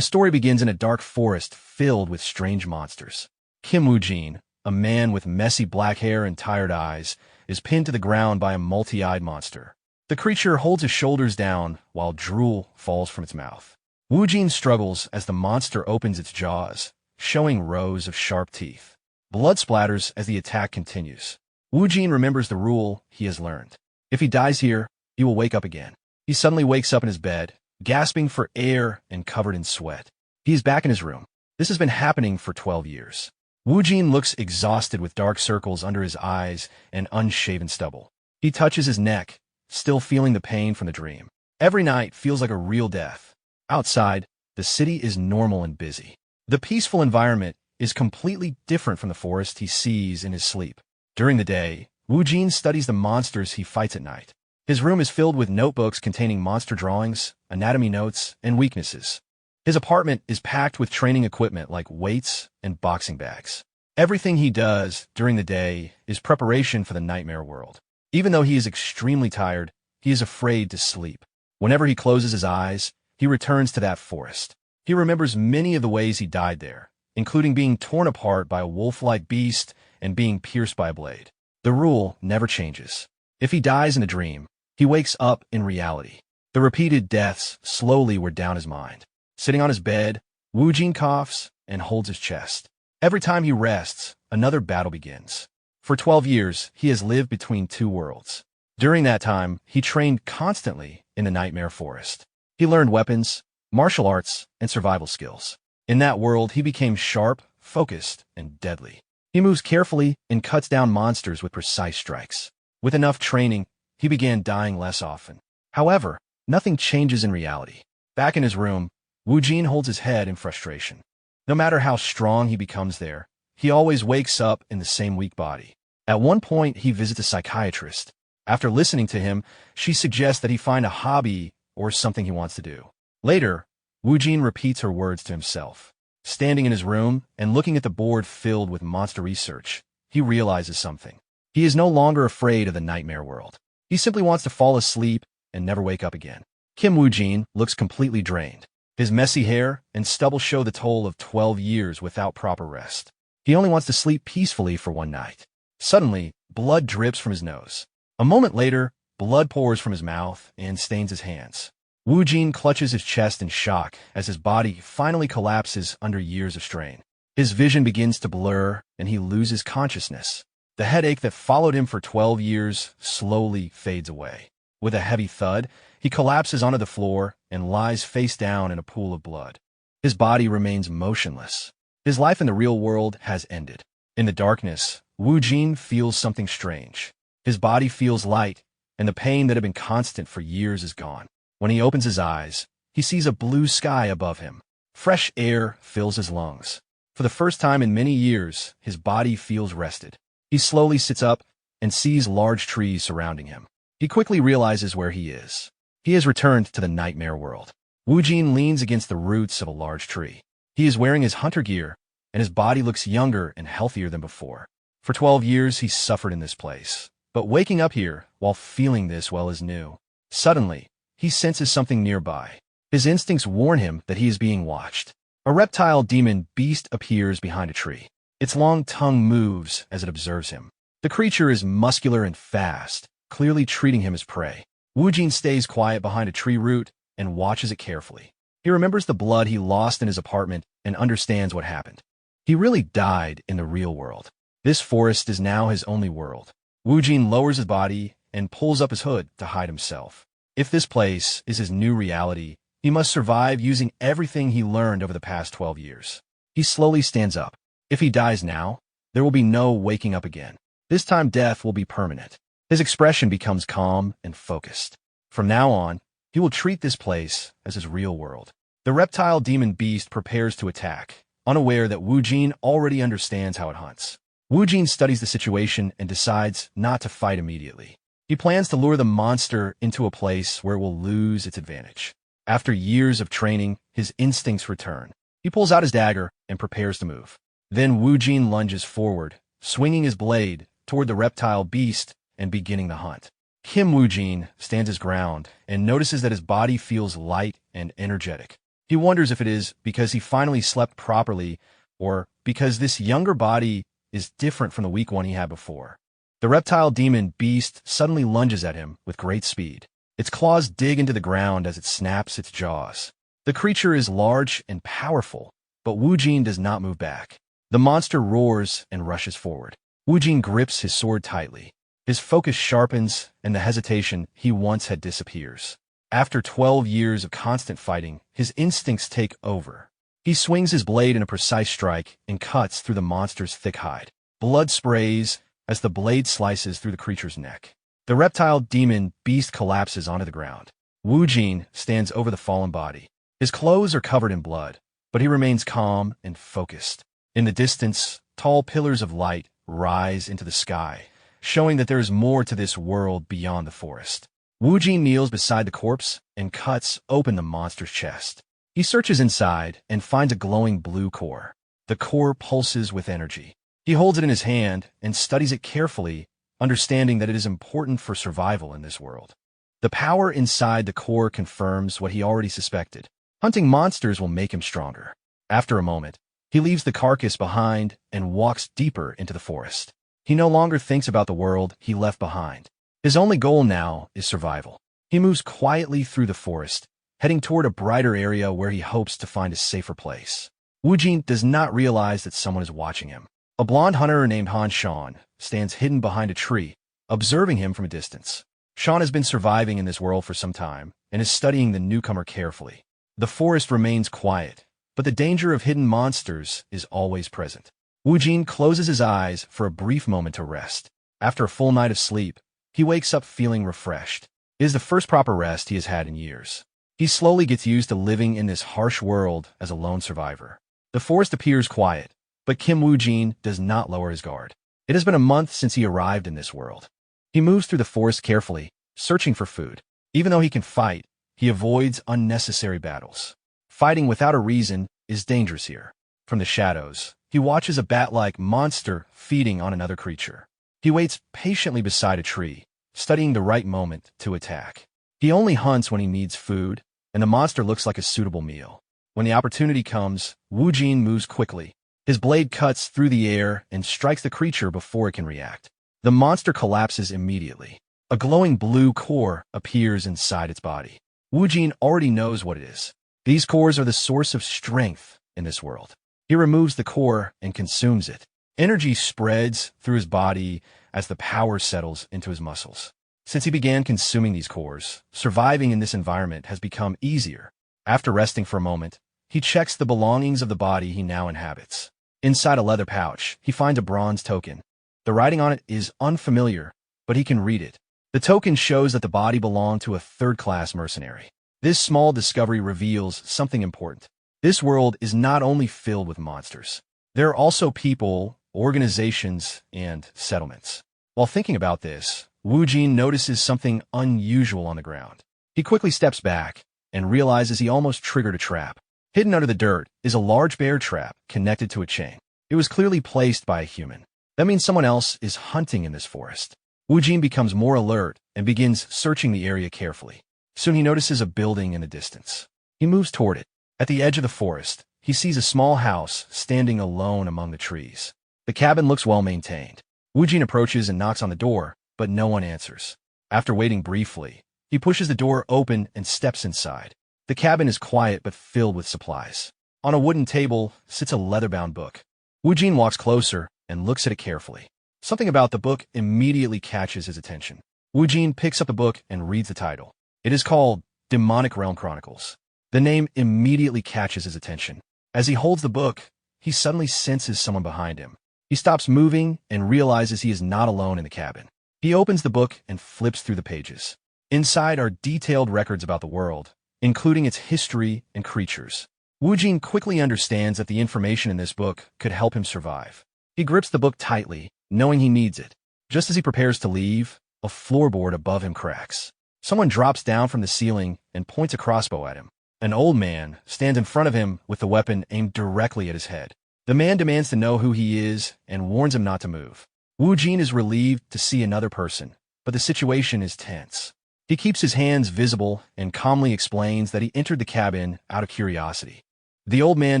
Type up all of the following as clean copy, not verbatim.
The story begins in a dark forest filled with strange monsters. Kim Wuene, a man with messy black hair and tired eyes, is pinned to the ground by a multi-eyed monster. The creature holds his shoulders down while drool falls from its mouth. Wuene struggles as the monster opens its jaws, showing rows of sharp teeth. Blood splatters as the attack continues. Wuene remembers the rule he has learned. If he dies here, he will wake up again. He suddenly wakes up in his bed, gasping for air and covered in sweat. He is back in his room. This has been happening for 12 years. Wuene looks exhausted with dark circles under his eyes and unshaven stubble. He touches his neck, still feeling the pain from the dream. Every night feels like a real death. Outside, the city is normal and busy. The peaceful environment is completely different from the forest he sees in his sleep. During the day, Wuene studies the monsters he fights at night. His room is filled with notebooks containing monster drawings, anatomy notes, and weaknesses. His apartment is packed with training equipment like weights and boxing bags. Everything he does during the day is preparation for the nightmare world. Even though he is extremely tired, he is afraid to sleep. Whenever he closes his eyes, he returns to that forest. He remembers many of the ways he died there, including being torn apart by a wolf-like beast and being pierced by a blade. The rule never changes. If he dies in a dream, he wakes up in reality. The repeated deaths slowly wear down his mind. Sitting on his bed, Wuene coughs and holds his chest. Every time he rests, another battle begins. For 12 years, he has lived between two worlds. During that time, he trained constantly in the Nightmare Forest. He learned weapons, martial arts, and survival skills. In that world, he became sharp, focused, and deadly. He moves carefully and cuts down monsters with precise strikes. With enough training, he began dying less often. However, nothing changes in reality. Back in his room, Wuene holds his head in frustration. No matter how strong he becomes there, he always wakes up in the same weak body. At one point, he visits a psychiatrist. After listening to him, she suggests that he find a hobby or something he wants to do. Later, Wuene repeats her words to himself. Standing in his room and looking at the board filled with monster research, he realizes something. He is no longer afraid of the nightmare world. He simply wants to fall asleep and never wake up again. Kim Wuene looks completely drained. His messy hair and stubble show the toll of 12 years without proper rest. He only wants to sleep peacefully for one night. Suddenly, blood drips from his nose. A moment later, blood pours from his mouth and stains his hands. Wuene clutches his chest in shock as his body finally collapses under years of strain. His vision begins to blur and he loses consciousness. The headache that followed him for 12 years slowly fades away. With a heavy thud, he collapses onto the floor and lies face down in a pool of blood. His body remains motionless. His life in the real world has ended. In the darkness, Wuene feels something strange. His body feels light, and the pain that had been constant for years is gone. When he opens his eyes, he sees a blue sky above him. Fresh air fills his lungs. For the first time in many years, his body feels rested. He slowly sits up and sees large trees surrounding him. He quickly realizes where he is. He has returned to the nightmare world. Wuene leans against the roots of a large tree. He is wearing his hunter gear, and his body looks younger and healthier than before. For 12 years, he suffered in this place. But waking up here, while feeling this well, is new. Suddenly, he senses something nearby. His instincts warn him that he is being watched. A reptile demon beast appears behind a tree. Its long tongue moves as it observes him. The creature is muscular and fast, clearly treating him as prey. Wuene stays quiet behind a tree root and watches it carefully. He remembers the blood he lost in his apartment and understands what happened. He really died in the real world. This forest is now his only world. Wuene lowers his body and pulls up his hood to hide himself. If this place is his new reality, he must survive using everything he learned over the past 12 years. He slowly stands up. If he dies now, there will be no waking up again. This time death will be permanent. His expression becomes calm and focused. From now on, he will treat this place as his real world. The reptile demon beast prepares to attack, unaware that Wuene already understands how it hunts. Wuene studies the situation and decides not to fight immediately. He plans to lure the monster into a place where it will lose its advantage. After years of training, his instincts return. He pulls out his dagger and prepares to move. Then Wuene lunges forward, swinging his blade toward the reptile beast and beginning the hunt. Kim Wuene stands his ground and notices that his body feels light and energetic. He wonders if it is because he finally slept properly or because this younger body is different from the weak one he had before. The reptile demon beast suddenly lunges at him with great speed. Its claws dig into the ground as it snaps its jaws. The creature is large and powerful, but Wu Jin does not move back. The monster roars and rushes forward. Wu Jin grips his sword tightly. His focus sharpens, and the hesitation he once had disappears. After 12 years of constant fighting, his instincts take over. He swings his blade in a precise strike and cuts through the monster's thick hide. Blood sprays as the blade slices through the creature's neck. The reptile demon beast collapses onto the ground. Wu Jin stands over the fallen body. His clothes are covered in blood, but he remains calm and focused. In the distance, tall pillars of light rise into the sky, showing that there is more to this world beyond the forest. Wu Jin kneels beside the corpse and cuts open the monster's chest. He searches inside and finds a glowing blue core. The core pulses with energy. He holds it in his hand and studies it carefully, understanding that it is important for survival in this world. The power inside the core confirms what he already suspected. Hunting monsters will make him stronger. After a moment, he leaves the carcass behind and walks deeper into the forest. He no longer thinks about the world he left behind. His only goal now is survival. He moves quietly through the forest, heading toward a brighter area where he hopes to find a safer place. Wu Jin does not realize that someone is watching him. A blonde hunter named Han Shan stands hidden behind a tree, observing him from a distance. Shan has been surviving in this world for some time and is studying the newcomer carefully. The forest remains quiet, but the danger of hidden monsters is always present. Wu Jin closes his eyes for a brief moment to rest. After a full night of sleep, he wakes up feeling refreshed. It is the first proper rest he has had in years. He slowly gets used to living in this harsh world as a lone survivor. The forest appears quiet, but Kim Wuene does not lower his guard. It has been a month since he arrived in this world. He moves through the forest carefully, searching for food. Even though he can fight, he avoids unnecessary battles. Fighting without a reason is dangerous here. From the shadows, he watches a bat-like monster feeding on another creature. He waits patiently beside a tree, studying the right moment to attack. He only hunts when he needs food, and the monster looks like a suitable meal. When the opportunity comes, Wu Jin moves quickly. His blade cuts through the air and strikes the creature before it can react. The monster collapses immediately. A glowing blue core appears inside its body. Wu Jin already knows what it is. These cores are the source of strength in this world. He removes the core and consumes it. Energy spreads through his body as the power settles into his muscles. Since he began consuming these cores, surviving in this environment has become easier. After resting for a moment, he checks the belongings of the body he now inhabits. Inside a leather pouch, he finds a bronze token. The writing on it is unfamiliar, but he can read it. The token shows that the body belonged to a third-class mercenary. This small discovery reveals something important. This world is not only filled with monsters. There are also people, organizations, and settlements. While thinking about this, Wu Jin notices something unusual on the ground. He quickly steps back and realizes he almost triggered a trap. Hidden under the dirt is a large bear trap connected to a chain. It was clearly placed by a human. That means someone else is hunting in this forest. Wu Jin becomes more alert and begins searching the area carefully. Soon he notices a building in the distance. He moves toward it. At the edge of the forest, he sees a small house standing alone among the trees. The cabin looks well maintained. Wu Jin approaches and knocks on the door, but no one answers. After waiting briefly, he pushes the door open and steps inside. The cabin is quiet but filled with supplies. On a wooden table sits a leather-bound book. Wu Jin walks closer and looks at it carefully. Something about the book immediately catches his attention. Wu Jin picks up the book and reads the title. It is called Demonic Realm Chronicles. The name immediately catches his attention. As he holds the book, he suddenly senses someone behind him. He stops moving and realizes he is not alone in the cabin. He opens the book and flips through the pages. Inside are detailed records about the world, including its history and creatures. Wu Jin quickly understands that the information in this book could help him survive. He grips the book tightly, knowing he needs it. Just as he prepares to leave, a floorboard above him cracks. Someone drops down from the ceiling and points a crossbow at him. An old man stands in front of him with the weapon aimed directly at his head. The man demands to know who he is and warns him not to move. Wu Jin is relieved to see another person, but the situation is tense. He keeps his hands visible and calmly explains that he entered the cabin out of curiosity. The old man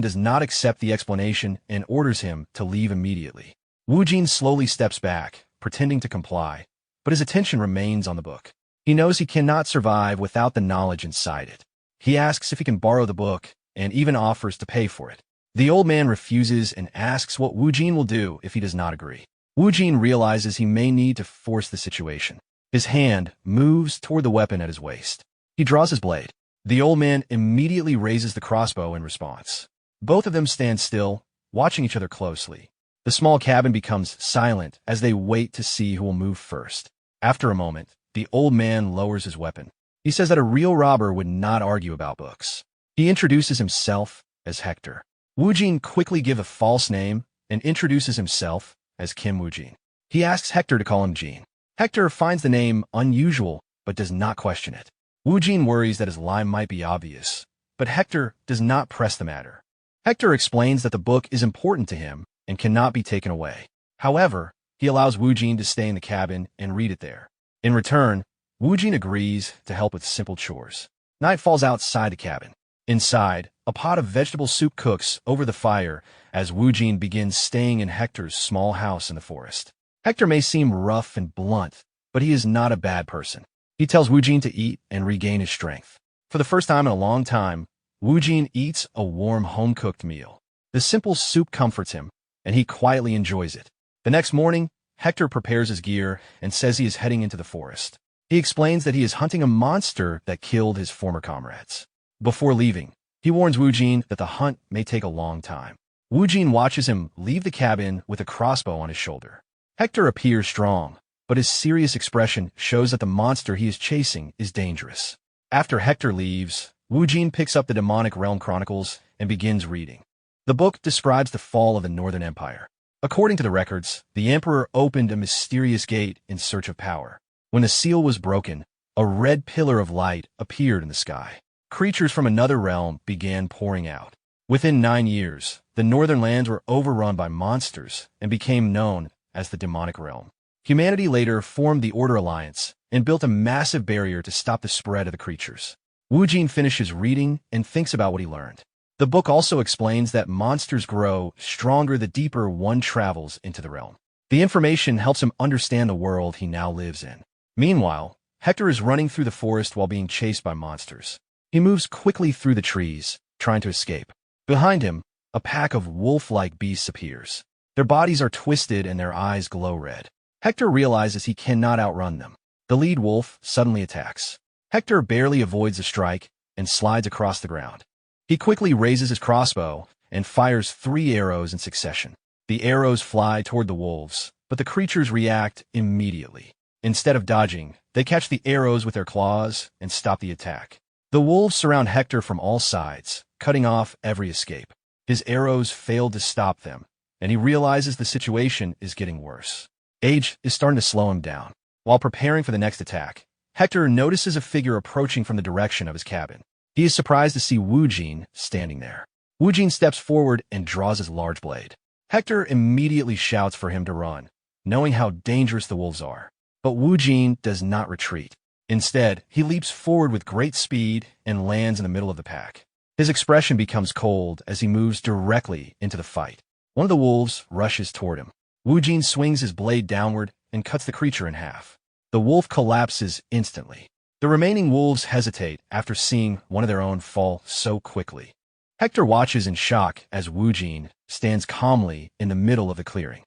does not accept the explanation and orders him to leave immediately. Wujin slowly steps back, pretending to comply, but his attention remains on the book. He knows he cannot survive without the knowledge inside it. He asks if he can borrow the book and even offers to pay for it. The old man refuses and asks what Wujin will do if he does not agree. Wujin realizes he may need to force the situation. His hand moves toward the weapon at his waist. He draws his blade. The old man immediately raises the crossbow in response. Both of them stand still, watching each other closely. The small cabin becomes silent as they wait to see who will move first. After a moment, the old man lowers his weapon. He says that a real robber would not argue about books. He introduces himself as Hector. Wujin quickly gives a false name and introduces himself as Kim Wuene. He asks Hector to call him Jean. Hector finds the name unusual but does not question it. Wujin worries that his lie might be obvious, but Hector does not press the matter. Hector explains that the book is important to him and cannot be taken away. However, he allows Wujin to stay in the cabin and read it there. In return, Wujin agrees to help with simple chores. Night falls outside the cabin. Inside, a pot of vegetable soup cooks over the fire as Wujin begins staying in Hector's small house in the forest. Hector may seem rough and blunt, but he is not a bad person. He tells Wujin to eat and regain his strength. For the first time in a long time, Wujin eats a warm home-cooked meal. The simple soup comforts him, and he quietly enjoys it. The next morning, Hector prepares his gear and says he is heading into the forest. He explains that he is hunting a monster that killed his former comrades. Before leaving, he warns Wujin that the hunt may take a long time. Wujin watches him leave the cabin with a crossbow on his shoulder. Hector appears strong, but his serious expression shows that the monster he is chasing is dangerous. After Hector leaves, Wujin picks up the Demonic Realm Chronicles and begins reading. The book describes the fall of the Northern Empire. According to the records, the emperor opened a mysterious gate in search of power. When the seal was broken, a red pillar of light appeared in the sky. Creatures from another realm began pouring out. Within 9 years, the northern lands were overrun by monsters and became known as the Demonic Realm. Humanity later formed the Order Alliance and built a massive barrier to stop the spread of the creatures. Wujin finishes reading and thinks about what he learned. The book also explains that monsters grow stronger the deeper one travels into the realm. The information helps him understand the world he now lives in. Meanwhile, Hector is running through the forest while being chased by monsters. He moves quickly through the trees, trying to escape. Behind him, a pack of wolf-like beasts appears. Their bodies are twisted and their eyes glow red. Hector realizes he cannot outrun them. The lead wolf suddenly attacks. Hector barely avoids a strike and slides across the ground. He quickly raises his crossbow and fires 3 arrows in succession. The arrows fly toward the wolves, but the creatures react immediately. Instead of dodging, they catch the arrows with their claws and stop the attack. The wolves surround Hector from all sides, cutting off every escape. His arrows fail to stop them, and he realizes the situation is getting worse. Age is starting to slow him down. While preparing for the next attack, Hector notices a figure approaching from the direction of his cabin. He is surprised to see Wujin standing there. Wujin steps forward and draws his large blade. Hector immediately shouts for him to run, knowing how dangerous the wolves are. But Wujin does not retreat. Instead, he leaps forward with great speed and lands in the middle of the pack. His expression becomes cold as he moves directly into the fight. One of the wolves rushes toward him. Wujin swings his blade downward and cuts the creature in half. The wolf collapses instantly. The remaining wolves hesitate after seeing one of their own fall so quickly. Hector watches in shock as Wujin stands calmly in the middle of the clearing.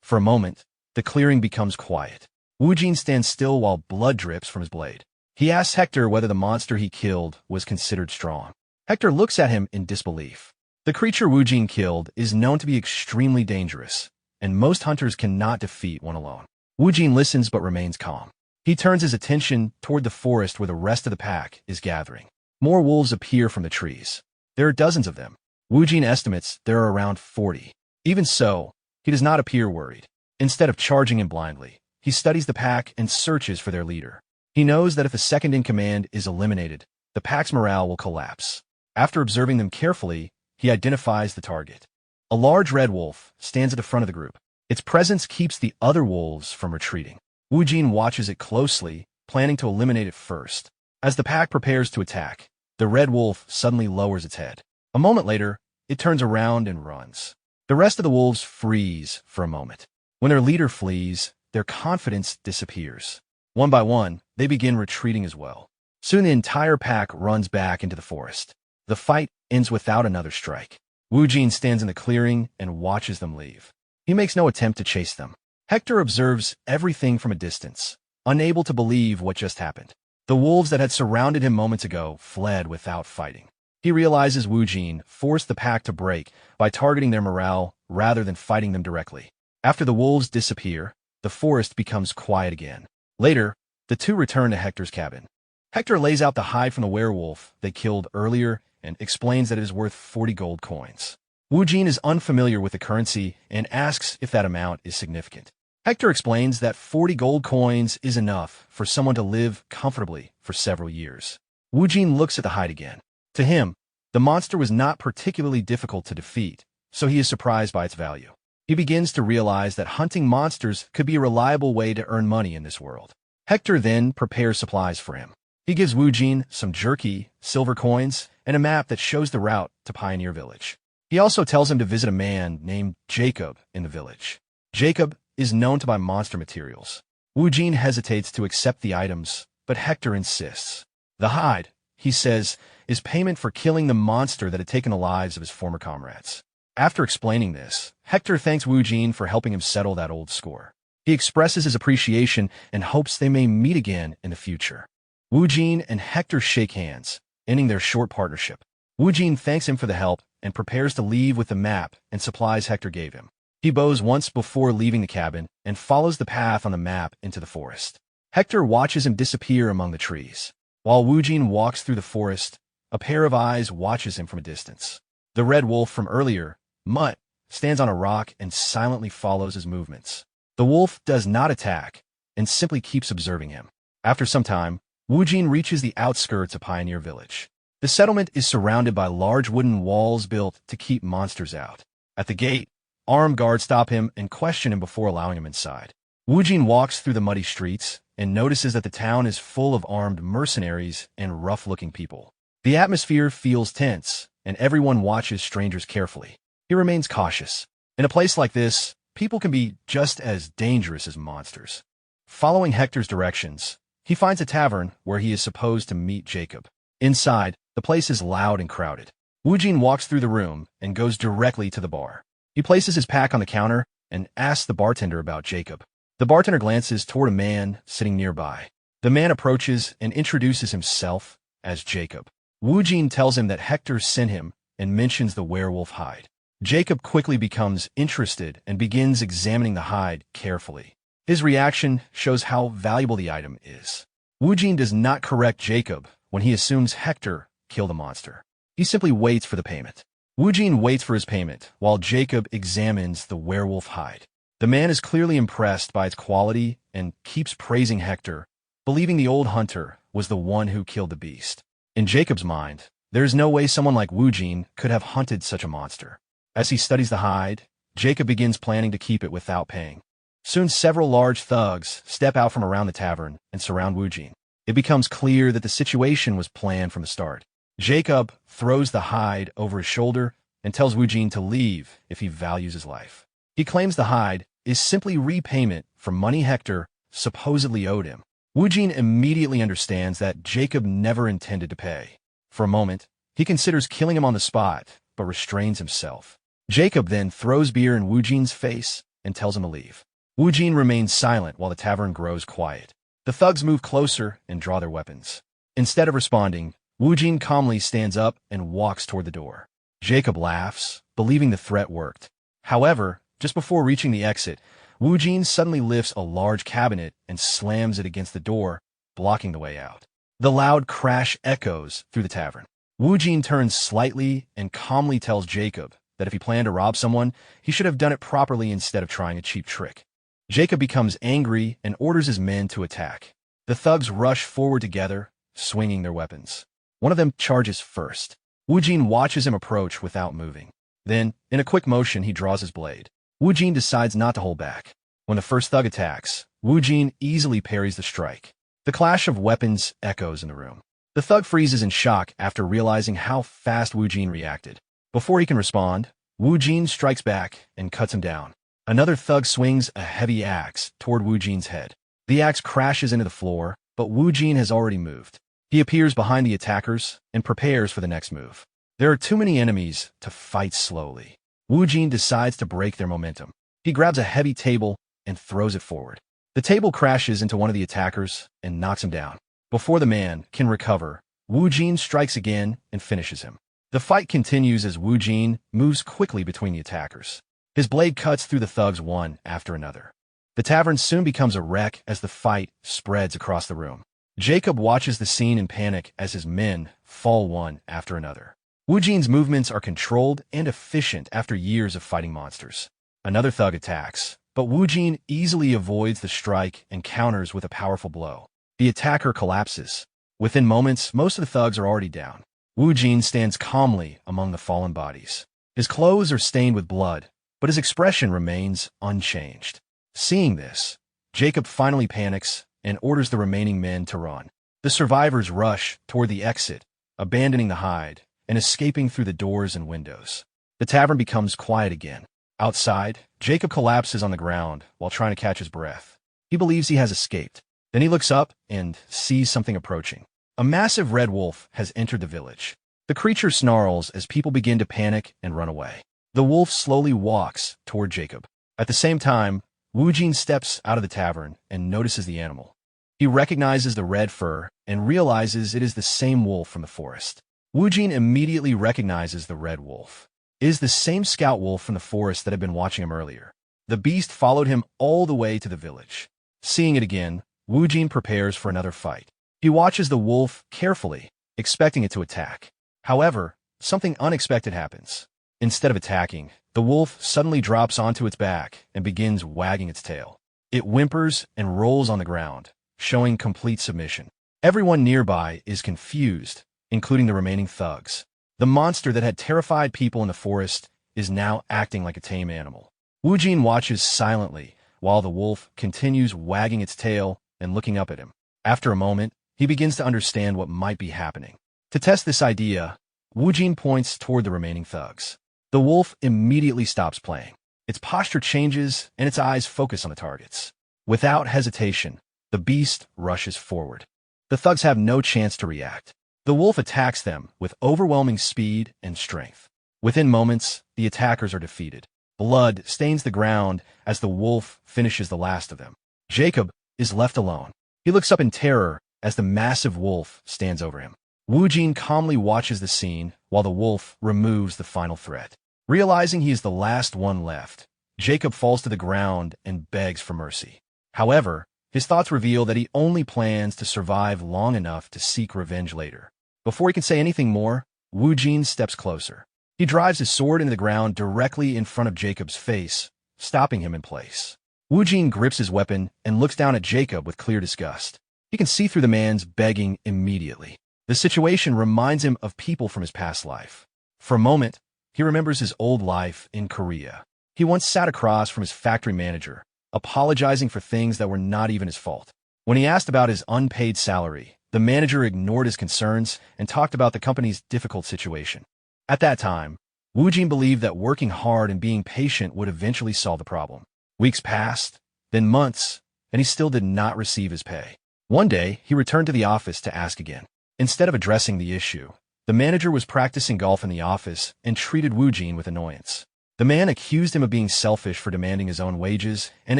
For a moment, the clearing becomes quiet. Wujin stands still while blood drips from his blade. He asks Hector whether the monster he killed was considered strong. Hector looks at him in disbelief. The creature Wujin killed is known to be extremely dangerous, and most hunters cannot defeat one alone. Wujin listens but remains calm. He turns his attention toward the forest where the rest of the pack is gathering. More wolves appear from the trees. There are dozens of them. Wujin estimates there are around 40. Even so, he does not appear worried. Instead of charging in blindly, he studies the pack and searches for their leader. He knows that if the second in command is eliminated, the pack's morale will collapse. After observing them carefully, he identifies the target. A large red wolf stands at the front of the group. Its presence keeps the other wolves from retreating. Wujin watches it closely, planning to eliminate it first. As the pack prepares to attack, the red wolf suddenly lowers its head. A moment later, it turns around and runs. The rest of the wolves freeze for a moment. When their leader flees, their confidence disappears. One by one, they begin retreating as well. Soon the entire pack runs back into the forest. The fight ends without another strike. Wu Jin stands in the clearing and watches them leave. He makes no attempt to chase them. Hector observes everything from a distance, unable to believe what just happened. The wolves that had surrounded him moments ago fled without fighting. He realizes Wu Jin forced the pack to break by targeting their morale rather than fighting them directly. After the wolves disappear, the forest becomes quiet again. Later, the two return to Hector's cabin. Hector lays out the hide from the werewolf they killed earlier and explains that it is worth 40 gold coins. Wu Jin is unfamiliar with the currency and asks if that amount is significant. Hector explains that 40 gold coins is enough for someone to live comfortably for several years. Wu Jin looks at the hide again. To him, the monster was not particularly difficult to defeat, so he is surprised by its value. He begins to realize that hunting monsters could be a reliable way to earn money in this world. Hector then prepares supplies for him. He gives Wu Jin some jerky, silver coins, and a map that shows the route to Pioneer Village. He also tells him to visit a man named Jacob in the village. Jacob is known to buy monster materials. Wu Jin hesitates to accept the items, but Hector insists. The hide, he says, is payment for killing the monster that had taken the lives of his former comrades. After explaining this, Hector thanks Wu Jin for helping him settle that old score. He expresses his appreciation and hopes they may meet again in the future. Wu Jin and Hector shake hands, ending their short partnership. Wu Jin thanks him for the help and prepares to leave with the map and supplies Hector gave him. He bows once before leaving the cabin and follows the path on the map into the forest. Hector watches him disappear among the trees. While Wu Jin walks through the forest, a pair of eyes watches him from a distance. The red wolf from earlier, Mutt, stands on a rock and silently follows his movements. The wolf does not attack and simply keeps observing him. After some time, Wu Jin reaches the outskirts of Pioneer Village. The settlement is surrounded by large wooden walls built to keep monsters out. At the gate, armed guards stop him and question him before allowing him inside. Wu Jin walks through the muddy streets and notices that the town is full of armed mercenaries and rough-looking people. The atmosphere feels tense, and everyone watches strangers carefully. He remains cautious. In a place like this, people can be just as dangerous as monsters. Following Hector's directions, he finds a tavern where he is supposed to meet Jacob. Inside, the place is loud and crowded. Wu Jin walks through the room and goes directly to the bar. He places his pack on the counter and asks the bartender about Jacob. The bartender glances toward a man sitting nearby. The man approaches and introduces himself as Jacob. Wu Jin tells him that Hector sent him and mentions the werewolf hide. Jacob quickly becomes interested and begins examining the hide carefully. His reaction shows how valuable the item is. Wu Jin does not correct Jacob when he assumes Hector killed the monster. He simply waits for the payment. Wu Jin waits for his payment while Jacob examines the werewolf hide. The man is clearly impressed by its quality and keeps praising Hector, believing the old hunter was the one who killed the beast. In Jacob's mind, there is no way someone like Wu Jin could have hunted such a monster. As he studies the hide, Jacob begins planning to keep it without paying. Soon several large thugs step out from around the tavern and surround Wu Jin. It becomes clear that the situation was planned from the start. Jacob throws the hide over his shoulder and tells Wu Jin to leave if he values his life. He claims the hide is simply repayment for money Hector supposedly owed him. Wu Jin immediately understands that Jacob never intended to pay. For a moment, he considers killing him on the spot, but restrains himself. Jacob then throws beer in Wu Jin's face and tells him to leave. Wu Jin remains silent while the tavern grows quiet. The thugs move closer and draw their weapons. Instead of responding, Wu Jin calmly stands up and walks toward the door. Jacob laughs, believing the threat worked. However, just before reaching the exit, Wu Jin suddenly lifts a large cabinet and slams it against the door, blocking the way out. The loud crash echoes through the tavern. Wu Jin turns slightly and calmly tells Jacob that if he planned to rob someone, he should have done it properly instead of trying a cheap trick. Jacob becomes angry and orders his men to attack. The thugs rush forward together, swinging their weapons. One of them charges first. Wu Jin watches him approach without moving. Then, in a quick motion, he draws his blade. Wu Jin decides not to hold back. When the first thug attacks, Wu Jin easily parries the strike. The clash of weapons echoes in the room. The thug freezes in shock after realizing how fast Wu Jin reacted. Before he can respond, Wu Jin strikes back and cuts him down. Another thug swings a heavy axe toward Wu Jin's head. The axe crashes into the floor, but Wu Jin has already moved. He appears behind the attackers and prepares for the next move. There are too many enemies to fight slowly. Wu Jin decides to break their momentum. He grabs a heavy table and throws it forward. The table crashes into one of the attackers and knocks him down. Before the man can recover, Wu Jin strikes again and finishes him. The fight continues as Wu Jin moves quickly between the attackers. His blade cuts through the thugs one after another. The tavern soon becomes a wreck as the fight spreads across the room. Jacob watches the scene in panic as his men fall one after another. Wu Jin's movements are controlled and efficient after years of fighting monsters. Another thug attacks, but Wu Jin easily avoids the strike and counters with a powerful blow. The attacker collapses. Within moments, most of the thugs are already down. Wu Jin stands calmly among the fallen bodies. His clothes are stained with blood, but his expression remains unchanged. Seeing this, Jacob finally panics and orders the remaining men to run. The survivors rush toward the exit, abandoning the hide and escaping through the doors and windows. The tavern becomes quiet again. Outside, Jacob collapses on the ground while trying to catch his breath. He believes he has escaped. Then he looks up and sees something approaching. A massive red wolf has entered the village. The creature snarls as people begin to panic and run away. The wolf slowly walks toward Jacob. At the same time, Wu Jin steps out of the tavern and notices the animal. He recognizes the red fur and realizes it is the same wolf from the forest. Wu Jin immediately recognizes the red wolf. It is the same scout wolf from the forest that had been watching him earlier. The beast followed him all the way to the village. Seeing it again, Wu Jin prepares for another fight. He watches the wolf carefully, expecting it to attack. However, something unexpected happens. Instead of attacking, the wolf suddenly drops onto its back and begins wagging its tail. It whimpers and rolls on the ground, showing complete submission. Everyone nearby is confused, including the remaining thugs. The monster that had terrified people in the forest is now acting like a tame animal. Wu Jin watches silently while the wolf continues wagging its tail and looking up at him. After a moment, he begins to understand what might be happening. To test this idea, Wu Jin points toward the remaining thugs. The wolf immediately stops playing. Its posture changes and its eyes focus on the targets. Without hesitation, the beast rushes forward. The thugs have no chance to react. The wolf attacks them with overwhelming speed and strength. Within moments, the attackers are defeated. Blood stains the ground as the wolf finishes the last of them. Jacob is left alone. He looks up in terror as the massive wolf stands over him. Wu Jin calmly watches the scene while the wolf removes the final threat. Realizing he is the last one left, Jacob falls to the ground and begs for mercy. However, his thoughts reveal that he only plans to survive long enough to seek revenge later. Before he can say anything more, Wu Jin steps closer. He drives his sword into the ground directly in front of Jacob's face, stopping him in place. Wu Jin grips his weapon and looks down at Jacob with clear disgust. He can see through the man's begging immediately. The situation reminds him of people from his past life. For a moment, he remembers his old life in Korea. He once sat across from his factory manager, apologizing for things that were not even his fault. When he asked about his unpaid salary, the manager ignored his concerns and talked about the company's difficult situation. At that time, Wu Jin believed that working hard and being patient would eventually solve the problem. Weeks passed, then months, and he still did not receive his pay. One day, he returned to the office to ask again. Instead of addressing the issue, the manager was practicing golf in the office and treated Wu Jin with annoyance. The man accused him of being selfish for demanding his own wages and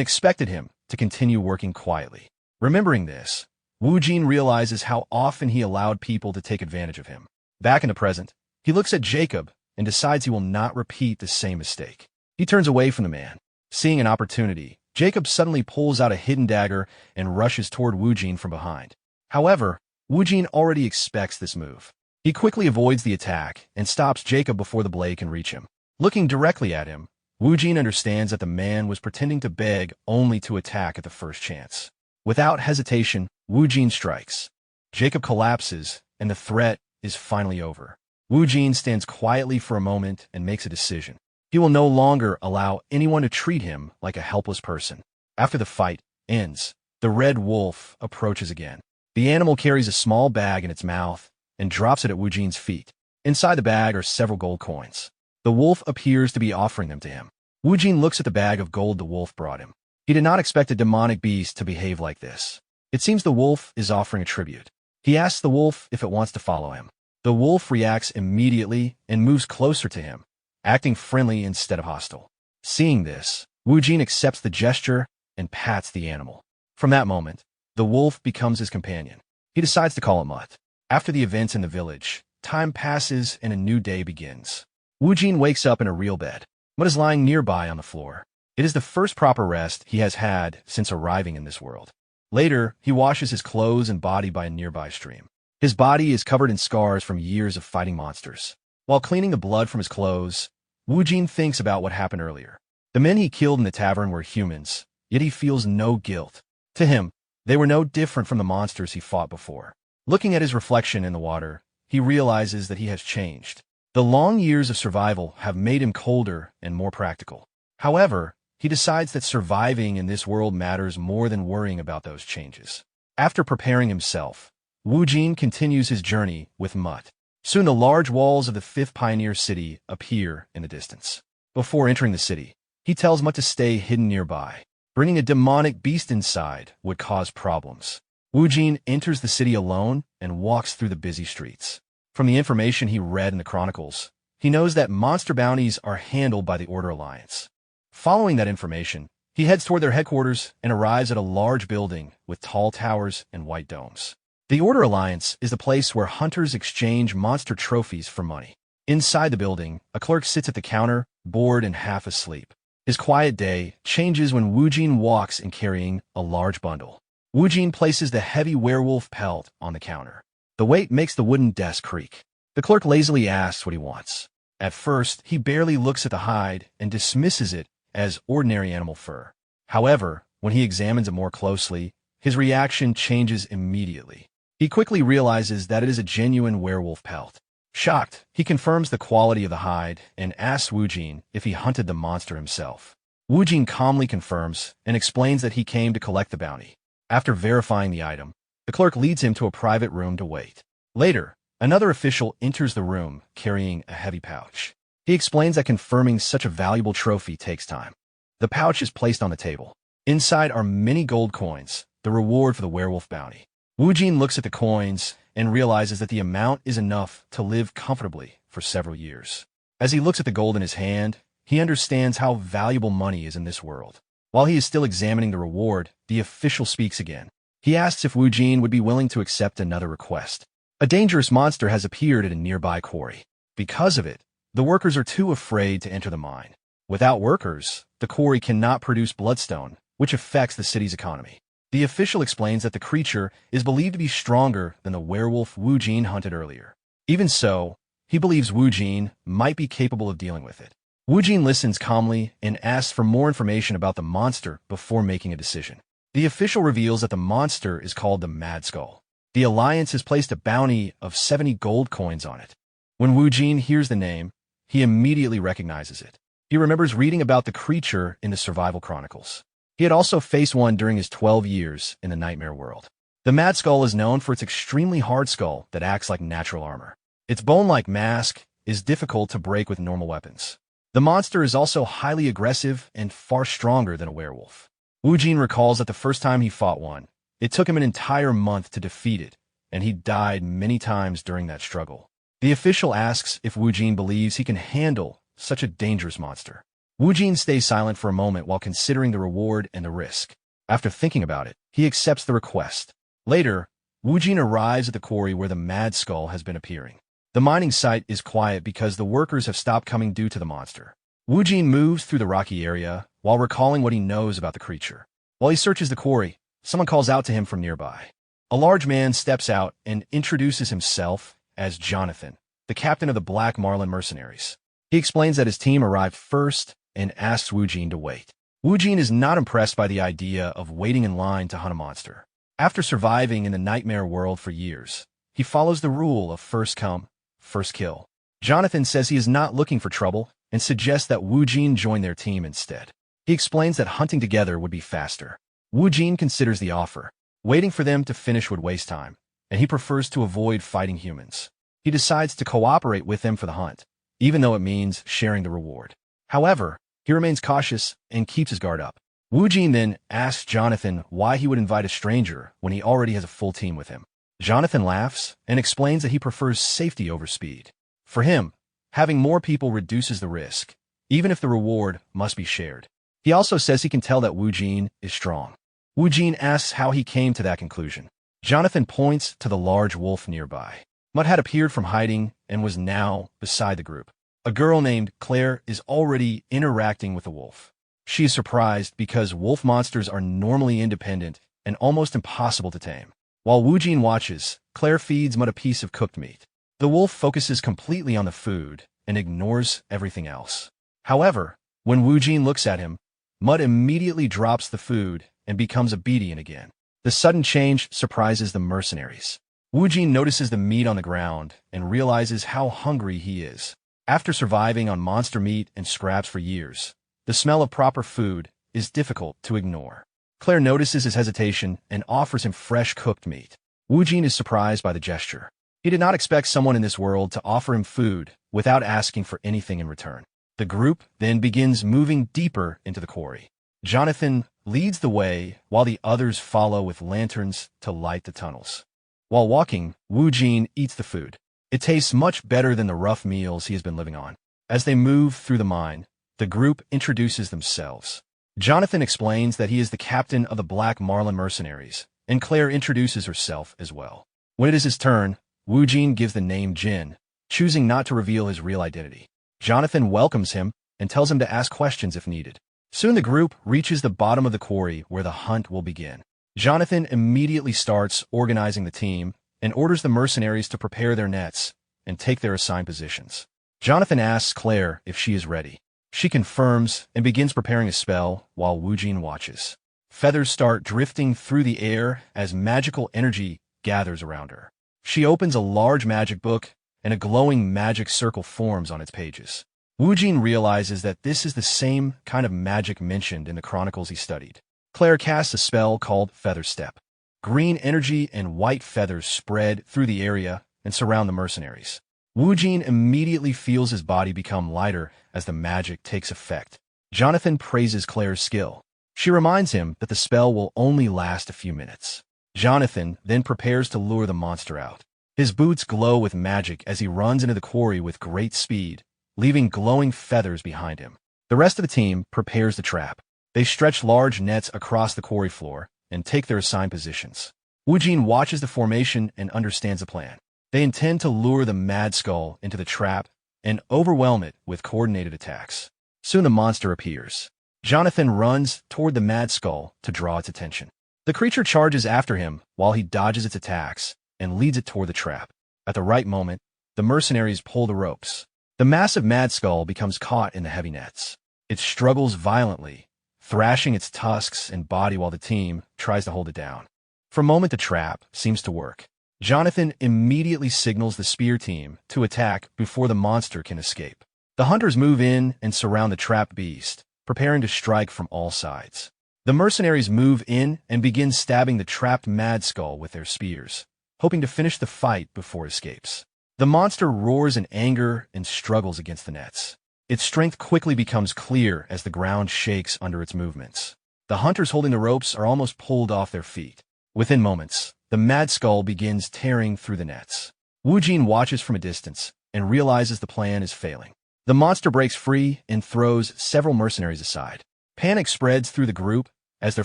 expected him to continue working quietly. Remembering this, Wu Jin realizes how often he allowed people to take advantage of him. Back in the present, he looks at Jacob and decides he will not repeat the same mistake. He turns away from the man. Seeing an opportunity, Jacob suddenly pulls out a hidden dagger and rushes toward Wu Jin from behind. However, Wu Jin already expects this move. He quickly avoids the attack and stops Jacob before the blade can reach him. Looking directly at him, Wu Jin understands that the man was pretending to beg only to attack at the first chance. Without hesitation, Wu Jin strikes. Jacob collapses, and the threat is finally over. Wu Jin stands quietly for a moment and makes a decision. He will no longer allow anyone to treat him like a helpless person. After the fight ends, the red wolf approaches again. The animal carries a small bag in its mouth and drops it at Wu Jin's feet. Inside the bag are several gold coins. The wolf appears to be offering them to him. Wu Jin looks at the bag of gold the wolf brought him. He did not expect a demonic beast to behave like this. It seems the wolf is offering a tribute. He asks the wolf if it wants to follow him. The wolf reacts immediately and moves closer to him, acting friendly instead of hostile. Seeing this, Wu Jin accepts the gesture and pats the animal. From that moment, the wolf becomes his companion. He decides to call it Mutt. After the events in the village, time passes and a new day begins. Wu Jin wakes up in a real bed. Mutt is lying nearby on the floor. It is the first proper rest he has had since arriving in this world. Later, he washes his clothes and body by a nearby stream. His body is covered in scars from years of fighting monsters. While cleaning the blood from his clothes, Wu Jin thinks about what happened earlier. The men he killed in the tavern were humans, yet he feels no guilt. To him, they were no different from the monsters he fought before. Looking at his reflection in the water, he realizes that he has changed. The long years of survival have made him colder and more practical. However, he decides that surviving in this world matters more than worrying about those changes. After preparing himself, Wu Jin continues his journey with Mutt. Soon the large walls of the 5th Pioneer City appear in the distance. Before entering the city, he tells Mutt to stay hidden nearby. Bringing a demonic beast inside would cause problems. Wu Jin enters the city alone and walks through the busy streets. From the information he read in the chronicles, he knows that monster bounties are handled by the Order Alliance. Following that information, he heads toward their headquarters and arrives at a large building with tall towers and white domes. The Order Alliance is the place where hunters exchange monster trophies for money. Inside the building, a clerk sits at the counter, bored and half asleep. His quiet day changes when Wu Jin walks in carrying a large bundle. Wu Jin places the heavy werewolf pelt on the counter. The weight makes the wooden desk creak. The clerk lazily asks what he wants. At first, he barely looks at the hide and dismisses it as ordinary animal fur. However, when he examines it more closely, his reaction changes immediately. He quickly realizes that it is a genuine werewolf pelt. Shocked, he confirms the quality of the hide and asks Wu Jin if he hunted the monster himself. Wu Jin calmly confirms and explains that he came to collect the bounty. After verifying the item, the clerk leads him to a private room to wait. Later, another official enters the room carrying a heavy pouch. He explains that confirming such a valuable trophy takes time. The pouch is placed on the table. Inside are many gold coins, the reward for the werewolf bounty. Wu Jin looks at the coins and realizes that the amount is enough to live comfortably for several years. As he looks at the gold in his hand, he understands how valuable money is in this world. While he is still examining the reward, the official speaks again. He asks if Wu Jin would be willing to accept another request. A dangerous monster has appeared at a nearby quarry. Because of it, the workers are too afraid to enter the mine. Without workers, the quarry cannot produce bloodstone, which affects the city's economy. The official explains that the creature is believed to be stronger than the werewolf Wu Jin hunted earlier. Even so, he believes Wu Jin might be capable of dealing with it. Wu Jin listens calmly and asks for more information about the monster before making a decision. The official reveals that the monster is called the Mad Skull. The Alliance has placed a bounty of 70 gold coins on it. When Wu Jin hears the name, he immediately recognizes it. He remembers reading about the creature in the survival chronicles. He had also faced one during his 12 years in the Nightmare World. The Mad Skull is known for its extremely hard skull that acts like natural armor. Its bone-like mask is difficult to break with normal weapons. The monster is also highly aggressive and far stronger than a werewolf. Wu Jin recalls that the first time he fought one, it took him an entire month to defeat it, and he died many times during that struggle. The official asks if Wu Jin believes he can handle such a dangerous monster. Wu Jin stays silent for a moment while considering the reward and the risk. After thinking about it, he accepts the request. Later, Wu Jin arrives at the quarry where the Mad Skull has been appearing. The mining site is quiet because the workers have stopped coming due to the monster. Wu Jin moves through the rocky area while recalling what he knows about the creature. While he searches the quarry, someone calls out to him from nearby. A large man steps out and introduces himself as Jonathan, the captain of the Black Marlin mercenaries. He explains that his team arrived first and asks Wu Jin to wait. Wu Jin is not impressed by the idea of waiting in line to hunt a monster. After surviving in the Nightmare World for years, he follows the rule of first come, first kill. Jonathan says he is not looking for trouble and suggests that Wu Jin join their team instead. He explains that hunting together would be faster. Wu Jin considers the offer. Waiting for them to finish would waste time, and he prefers to avoid fighting humans. He decides to cooperate with them for the hunt, even though it means sharing the reward. However, he remains cautious and keeps his guard up. Wu Jin then asks Jonathan why he would invite a stranger when he already has a full team with him. Jonathan laughs and explains that he prefers safety over speed. For him, having more people reduces the risk, even if the reward must be shared. He also says he can tell that Wu Jin is strong. Wu Jin asks how he came to that conclusion. Jonathan points to the large wolf nearby. Mud had appeared from hiding and was now beside the group. A girl named Claire is already interacting with the wolf. She is surprised because wolf monsters are normally independent and almost impossible to tame. While Wu Jin watches, Claire feeds Mud a piece of cooked meat. The wolf focuses completely on the food and ignores everything else. However, when Wu Jin looks at him, Mud immediately drops the food and becomes obedient again. The sudden change surprises the mercenaries. Wu Jin notices the meat on the ground and realizes how hungry he is. After surviving on monster meat and scraps for years, the smell of proper food is difficult to ignore. Claire notices his hesitation and offers him fresh cooked meat. Wu Jin is surprised by the gesture. He did not expect someone in this world to offer him food without asking for anything in return. The group then begins moving deeper into the quarry. Jonathan leads the way while the others follow with lanterns to light the tunnels. While walking, Wu Jin eats the food. It tastes much better than the rough meals he has been living on. As they move through the mine, the group introduces themselves. Jonathan explains that he is the captain of the Black Marlin mercenaries, and Claire introduces herself as well. When it is his turn, Wu Jin gives the name Jin, choosing not to reveal his real identity. Jonathan welcomes him and tells him to ask questions if needed. Soon the group reaches the bottom of the quarry where the hunt will begin. Jonathan immediately starts organizing the team and orders the mercenaries to prepare their nets and take their assigned positions. Jonathan asks Claire if she is ready. She confirms and begins preparing a spell while Wu Jin watches. Feathers start drifting through the air as magical energy gathers around her. She opens a large magic book and a glowing magic circle forms on its pages. Wu Jin realizes that this is the same kind of magic mentioned in the chronicles he studied. Claire casts a spell called Feather Step. Green energy and white feathers spread through the area and surround the mercenaries. Wu Jin immediately feels his body become lighter as the magic takes effect. Jonathan praises Claire's skill. She reminds him that the spell will only last a few minutes. Jonathan then prepares to lure the monster out. His boots glow with magic as he runs into the quarry with great speed, leaving glowing feathers behind him. The rest of the team prepares the trap. They stretch large nets across the quarry floor and take their assigned positions. Wu Jin watches the formation and understands the plan. They intend to lure the Mad Skull into the trap and overwhelm it with coordinated attacks. Soon the monster appears. Jonathan runs toward the Mad Skull to draw its attention. The creature charges after him while he dodges its attacks and leads it toward the trap. At the right moment, the mercenaries pull the ropes. The massive Mad Skull becomes caught in the heavy nets. It struggles violently, thrashing its tusks and body while the team tries to hold it down. For a moment, the trap seems to work. Jonathan immediately signals the spear team to attack before the monster can escape. The hunters move in and surround the trapped beast, preparing to strike from all sides. The mercenaries move in and begin stabbing the trapped Mad Skull with their spears, hoping to finish the fight before it escapes. The monster roars in anger and struggles against the nets. Its strength quickly becomes clear as the ground shakes under its movements. The hunters holding the ropes are almost pulled off their feet. Within moments, the Mad Skull begins tearing through the nets. Wu Jin watches from a distance and realizes the plan is failing. The monster breaks free and throws several mercenaries aside. Panic spreads through the group as their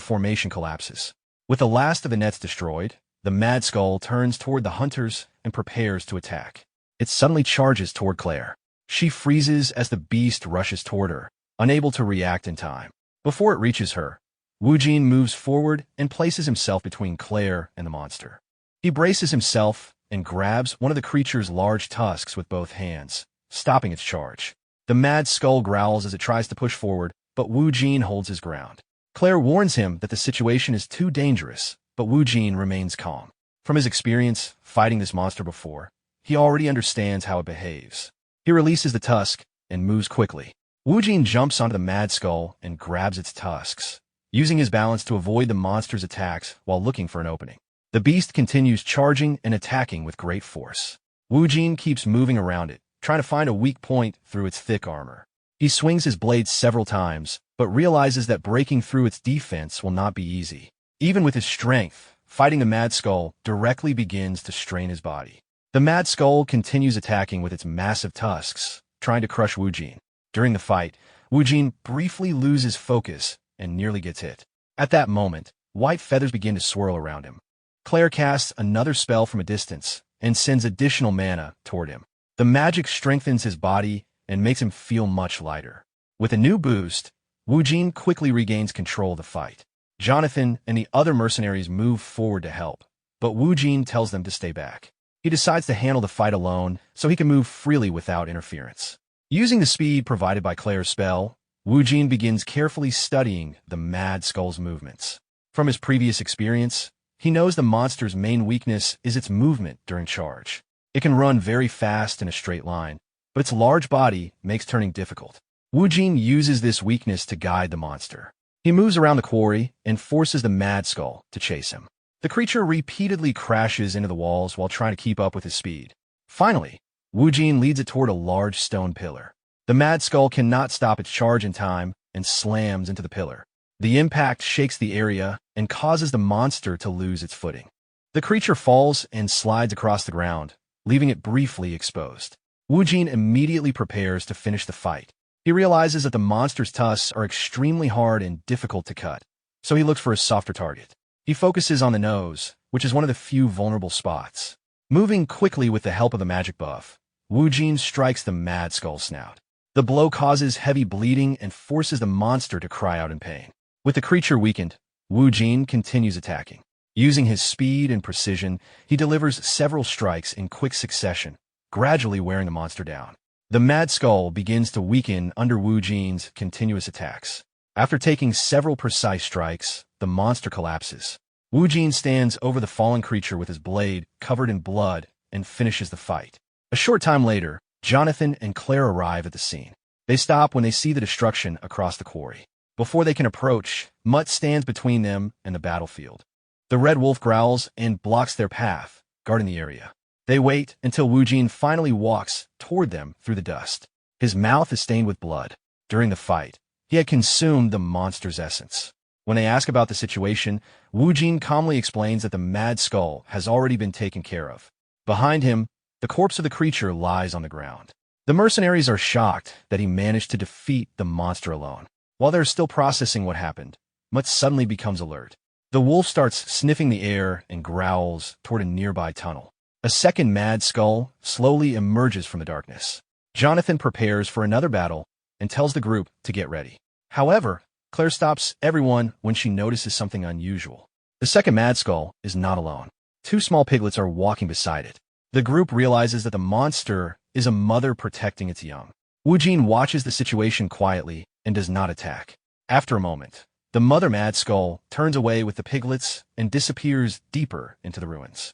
formation collapses. With the last of the nets destroyed, the Mad Skull turns toward the hunters and prepares to attack. It suddenly charges toward Claire. She freezes as the beast rushes toward her, unable to react in time. Before it reaches her, Wu Jin moves forward and places himself between Claire and the monster. He braces himself and grabs one of the creature's large tusks with both hands, stopping its charge. The Mad Skull growls as it tries to push forward, but Wu Jin holds his ground. Claire warns him that the situation is too dangerous, but Wu Jin remains calm. From his experience fighting this monster before, he already understands how it behaves. He releases the tusk and moves quickly. Wu Jin jumps onto the Mad Skull and grabs its tusks. using his balance to avoid the monster's attacks while looking for an opening. The beast continues charging and attacking with great force. Wu Jin keeps moving around it, trying to find a weak point through its thick armor. He swings his blade several times, but realizes that breaking through its defense will not be easy. Even with his strength, fighting the Mad Skull directly begins to strain his body. The Mad Skull continues attacking with its massive tusks, trying to crush Wu Jin. During the fight, Wu Jin briefly loses focus and nearly gets hit. At that moment, white feathers begin to swirl around him. Claire casts another spell from a distance and sends additional mana toward him. The magic strengthens his body and makes him feel much lighter. With a new boost, Wu Jin quickly regains control of the fight. Jonathan and the other mercenaries move forward to help, but Wu Jin tells them to stay back. He decides to handle the fight alone so he can move freely without interference. Using the speed provided by Claire's spell, Wu Jin begins carefully studying the Mad Skull's movements. From his previous experience, he knows the monster's main weakness is its movement during charge. It can run very fast in a straight line, but its large body makes turning difficult. Wu Jin uses this weakness to guide the monster. He moves around the quarry and forces the Mad Skull to chase him. The creature repeatedly crashes into the walls while trying to keep up with his speed. Finally, Wu Jin leads it toward a large stone pillar. The Mad Skull cannot stop its charge in time and slams into the pillar. The impact shakes the area and causes the monster to lose its footing. The creature falls and slides across the ground, leaving it briefly exposed. Wu Jin immediately prepares to finish the fight. He realizes that the monster's tusks are extremely hard and difficult to cut, so he looks for a softer target. He focuses on the nose, which is one of the few vulnerable spots. Moving quickly with the help of the magic buff, Wu Jin strikes the Mad Skull's snout. The blow causes heavy bleeding and forces the monster to cry out in pain. With the creature weakened, Wu Jin continues attacking. Using his speed and precision, he delivers several strikes in quick succession, gradually wearing the monster down. The Mad Skull begins to weaken under Wu Jin's continuous attacks. After taking several precise strikes, the monster collapses. Wu Jin stands over the fallen creature with his blade covered in blood and finishes the fight. A short time later, Jonathan and Claire arrive at the scene. They stop when they see the destruction across the quarry. Before they can approach, Mutt stands between them and the battlefield. The red wolf growls and blocks their path, guarding the area. They wait until Wu Jin finally walks toward them through the dust. His mouth is stained with blood. During the fight, he had consumed the monster's essence. When they ask about the situation, Wu Jin calmly explains that the Mad Skull has already been taken care of. Behind him, the corpse of the creature lies on the ground. The mercenaries are shocked that he managed to defeat the monster alone. While they're still processing what happened, Mutt suddenly becomes alert. The wolf starts sniffing the air and growls toward a nearby tunnel. A second Mad Skull slowly emerges from the darkness. Jonathan prepares for another battle and tells the group to get ready. However, Claire stops everyone when she notices something unusual. The second Mad Skull is not alone. Two small piglets are walking beside it. The group realizes that the monster is a mother protecting its young. Wu Jin watches the situation quietly and does not attack. After a moment, the mother Mad Skull turns away with the piglets and disappears deeper into the ruins.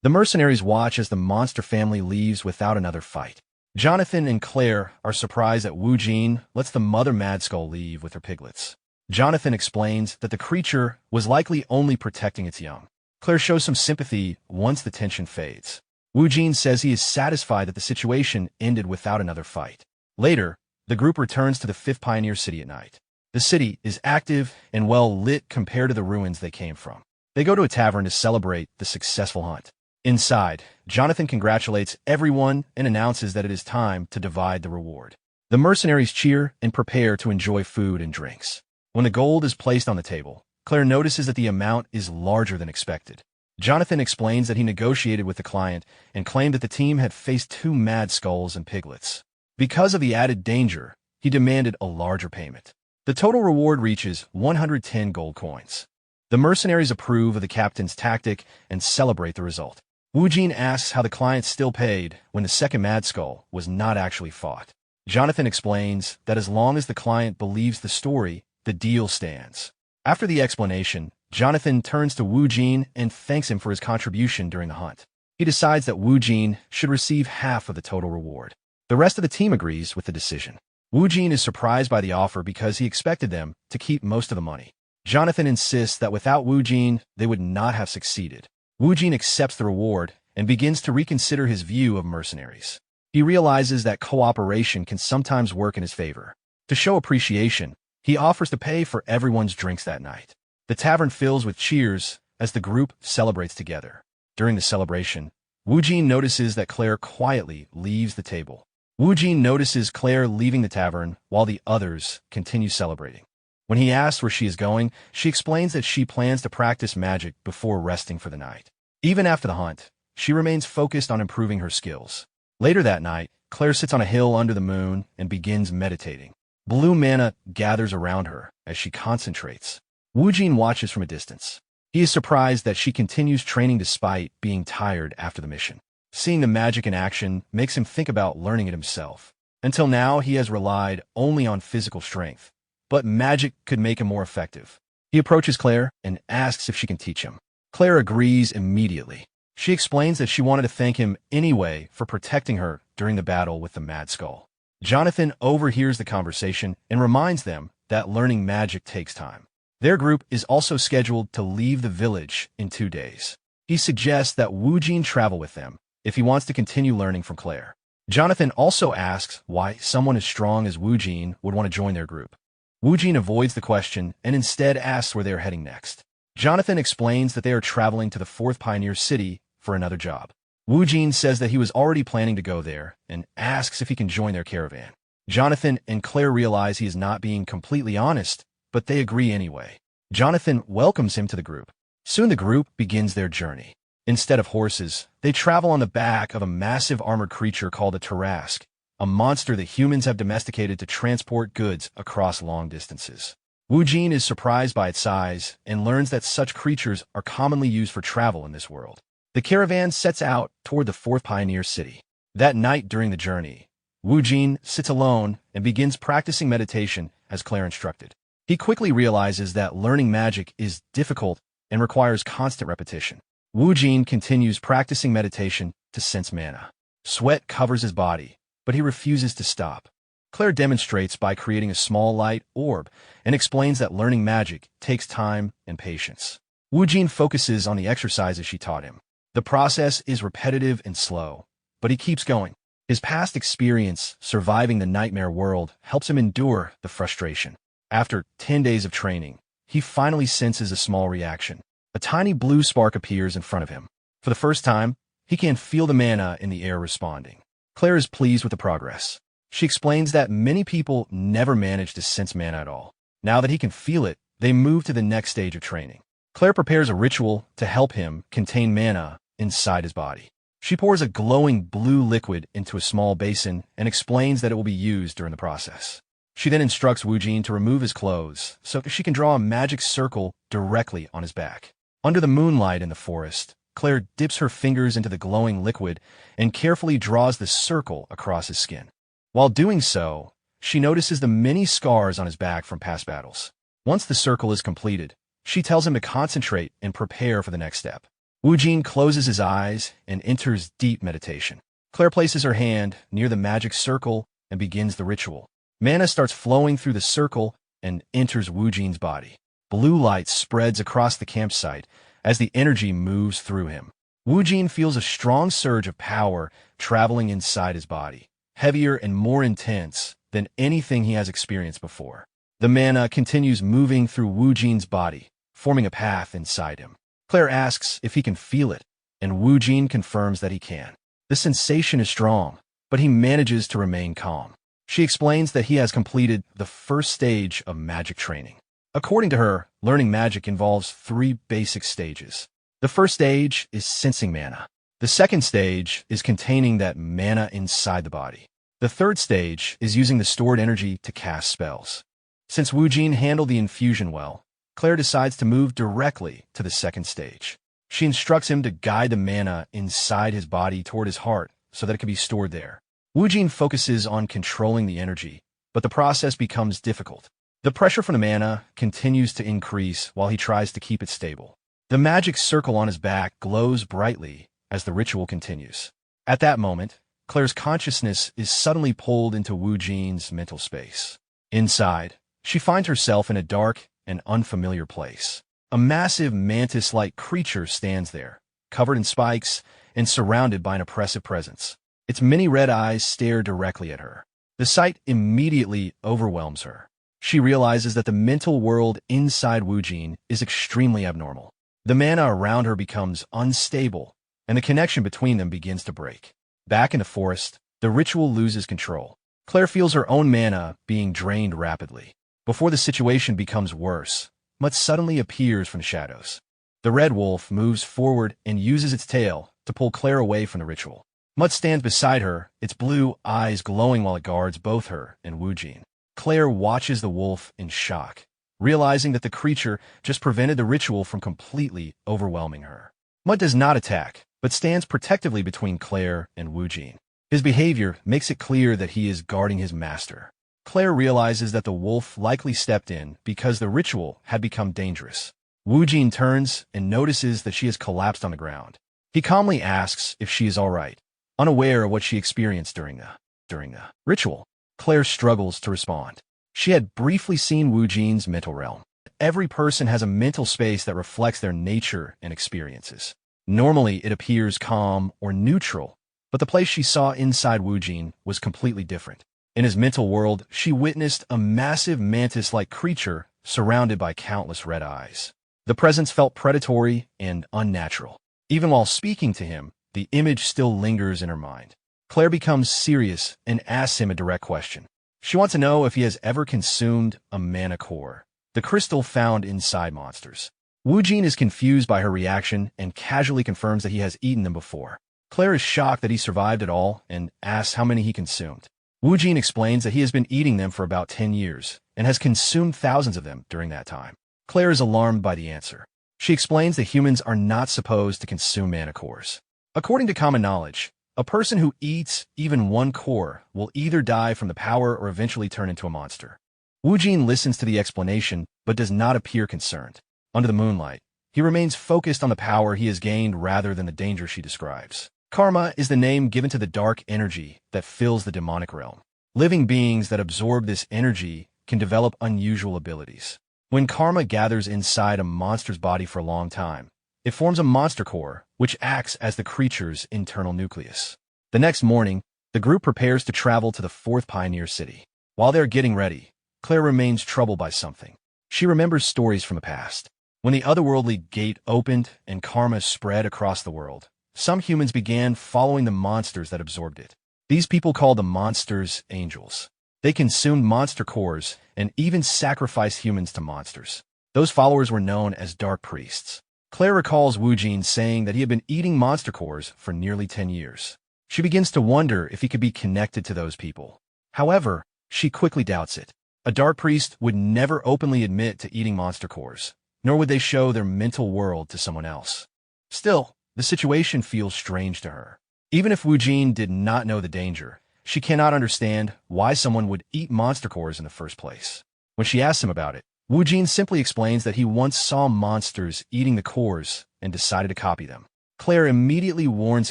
The mercenaries watch as the monster family leaves without another fight. Jonathan and Claire are surprised that Wu Jin lets the mother Mad Skull leave with her piglets. Jonathan explains that the creature was likely only protecting its young. Claire shows some sympathy once the tension fades. Wu Jin says he is satisfied that the situation ended without another fight. Later, the group returns to the Fifth Pioneer City at night. The city is active and well lit compared to the ruins they came from. They go to a tavern to celebrate the successful hunt. Inside, Jonathan congratulates everyone and announces that it is time to divide the reward. The mercenaries cheer and prepare to enjoy food and drinks. When the gold is placed on the table, Claire notices that the amount is larger than expected. Jonathan explains that he negotiated with the client and claimed that the team had faced two Mad Skulls and piglets. Because of the added danger, he demanded a larger payment. The total reward reaches 110 gold coins. The mercenaries approve of the captain's tactic and celebrate the result. Wu Jin asks how the client still paid when the second Mad Skull was not actually fought. Jonathan explains that as long as the client believes the story, the deal stands. After the explanation, Jonathan turns to Wu Jin and thanks him for his contribution during the hunt. He decides that Wu Jin should receive half of the total reward. The rest of the team agrees with the decision. Wu Jin is surprised by the offer because he expected them to keep most of the money. Jonathan insists that without Wu Jin, they would not have succeeded. Wu Jin accepts the reward and begins to reconsider his view of mercenaries. He realizes that cooperation can sometimes work in his favor. To show appreciation, he offers to pay for everyone's drinks that night. The tavern fills with cheers as the group celebrates together. During the celebration, Wu Jin notices that Claire quietly leaves the table. Wu Jin notices Claire leaving the tavern while the others continue celebrating. When he asks where she is going, she explains that she plans to practice magic before resting for the night. Even after the hunt, she remains focused on improving her skills. Later that night, Claire sits on a hill under the moon and begins meditating. Blue mana gathers around her as she concentrates. Wu Jin watches from a distance. He is surprised that she continues training despite being tired after the mission. Seeing the magic in action makes him think about learning it himself. Until now, he has relied only on physical strength, but magic could make him more effective. He approaches Claire and asks if she can teach him. Claire agrees immediately. She explains that she wanted to thank him anyway for protecting her during the battle with the Mad Skull. Jonathan overhears the conversation and reminds them that learning magic takes time. Their group is also scheduled to leave the village in 2 days. He suggests that Wu Jin travel with them if he wants to continue learning from Claire. Jonathan also asks why someone as strong as Wu Jin would want to join their group. Wu Jin avoids the question and instead asks where they are heading next. Jonathan explains that they are traveling to the 4th Pioneer City for another job. Wu Jin says that he was already planning to go there and asks if he can join their caravan. Jonathan and Claire realize he is not being completely honest, but they agree anyway. Jonathan welcomes him to the group. Soon the group begins their journey. Instead of horses, they travel on the back of a massive armored creature called a Tarrasque, a monster that humans have domesticated to transport goods across long distances. Wu Jin is surprised by its size and learns that such creatures are commonly used for travel in this world. The caravan sets out toward the 4th Pioneer City. That night during the journey, Wu Jin sits alone and begins practicing meditation as Claire instructed. He quickly realizes that learning magic is difficult and requires constant repetition. Wu Jin continues practicing meditation to sense mana. Sweat covers his body, but he refuses to stop. Claire demonstrates by creating a small light orb and explains that learning magic takes time and patience. Wu Jin focuses on the exercises she taught him. The process is repetitive and slow, but he keeps going. His past experience surviving the nightmare world helps him endure the frustration. After 10 days of training, he finally senses a small reaction. A tiny blue spark appears in front of him. For the first time, he can feel the mana in the air responding. Claire is pleased with the progress. She explains that many people never manage to sense mana at all. Now that he can feel it, they move to the next stage of training. Claire prepares a ritual to help him contain mana inside his body. She pours a glowing blue liquid into a small basin and explains that it will be used during the process. She then instructs Wu Jin to remove his clothes so she can draw a magic circle directly on his back. Under the moonlight in the forest, Claire dips her fingers into the glowing liquid and carefully draws the circle across his skin. While doing so, she notices the many scars on his back from past battles. Once the circle is completed, she tells him to concentrate and prepare for the next step. Wu Jin closes his eyes and enters deep meditation. Claire places her hand near the magic circle and begins the ritual. Mana starts flowing through the circle and enters Wu Jin's body. Blue light spreads across the campsite as the energy moves through him. Wu Jin feels a strong surge of power traveling inside his body, heavier and more intense than anything he has experienced before. The mana continues moving through Wu Jin's body, forming a path inside him. Claire asks if he can feel it, and Wu Jin confirms that he can. The sensation is strong, but he manages to remain calm. She explains that he has completed the first stage of magic training. According to her, learning magic involves 3 basic stages. The first stage is sensing mana. The second stage is containing that mana inside the body. The third stage is using the stored energy to cast spells. Since Wu Jin handled the infusion well, Claire decides to move directly to the second stage. She instructs him to guide the mana inside his body toward his heart so that it can be stored there. Wu Jin focuses on controlling the energy, but the process becomes difficult. The pressure from the mana continues to increase while he tries to keep it stable. The magic circle on his back glows brightly as the ritual continues. At that moment, Claire's consciousness is suddenly pulled into Wu Jin's mental space. Inside, she finds herself in a dark an unfamiliar place. A massive mantis-like creature stands there, covered in spikes and surrounded by an oppressive presence. Its many red eyes stare directly at her. The sight immediately overwhelms her. She realizes that the mental world inside Wujin is extremely abnormal. The mana around her becomes unstable, and the connection between them begins to break. Back in the forest, the ritual loses control. Claire feels her own mana being drained rapidly. Before the situation becomes worse, Mutt suddenly appears from the shadows. The red wolf moves forward and uses its tail to pull Claire away from the ritual. Mutt stands beside her, its blue eyes glowing while it guards both her and Wujin. Claire watches the wolf in shock, realizing that the creature just prevented the ritual from completely overwhelming her. Mutt does not attack, but stands protectively between Claire and Wujin. His behavior makes it clear that he is guarding his master. Claire realizes that the wolf likely stepped in because the ritual had become dangerous. Wujin turns and notices that she has collapsed on the ground. He calmly asks if she is all right, unaware of what she experienced during the ritual. Claire struggles to respond. She had briefly seen Wujin's mental realm. Every person has a mental space that reflects their nature and experiences. Normally, it appears calm or neutral, but the place she saw inside Wujin was completely different. In his mental world, she witnessed a massive mantis-like creature surrounded by countless red eyes. The presence felt predatory and unnatural. Even while speaking to him, the image still lingers in her mind. Claire becomes serious and asks him a direct question. She wants to know if he has ever consumed a mana core, the crystal found inside monsters. Wujin is confused by her reaction and casually confirms that he has eaten them before. Claire is shocked that he survived at all and asks how many he consumed. Wujin explains that he has been eating them for about 10 years and has consumed thousands of them during that time. Claire is alarmed by the answer. She explains that humans are not supposed to consume mana cores. According to common knowledge, a person who eats even one core will either die from the power or eventually turn into a monster. Wujin listens to the explanation but does not appear concerned. Under the moonlight, he remains focused on the power he has gained rather than the danger she describes. Karma is the name given to the dark energy that fills the demonic realm. Living beings that absorb this energy can develop unusual abilities. When karma gathers inside a monster's body for a long time, it forms a monster core, which acts as the creature's internal nucleus. The next morning, the group prepares to travel to the fourth pioneer city. While they're getting ready, Claire remains troubled by something. She remembers stories from the past. When the otherworldly gate opened and karma spread across the world, some humans began following the monsters that absorbed it. These people called the monsters angels. They consumed monster cores and even sacrificed humans to monsters. Those followers were known as dark priests. Claire recalls Wujin saying that he had been eating monster cores for nearly 10 years. She begins to wonder if he could be connected to those people. However, she quickly doubts it. A dark priest would never openly admit to eating monster cores, nor would they show their mental world to someone else. Still, the situation feels strange to her. Even if Wujin did not know the danger, she cannot understand why someone would eat monster cores in the first place. When she asks him about it, Wujin simply explains that he once saw monsters eating the cores and decided to copy them. Claire immediately warns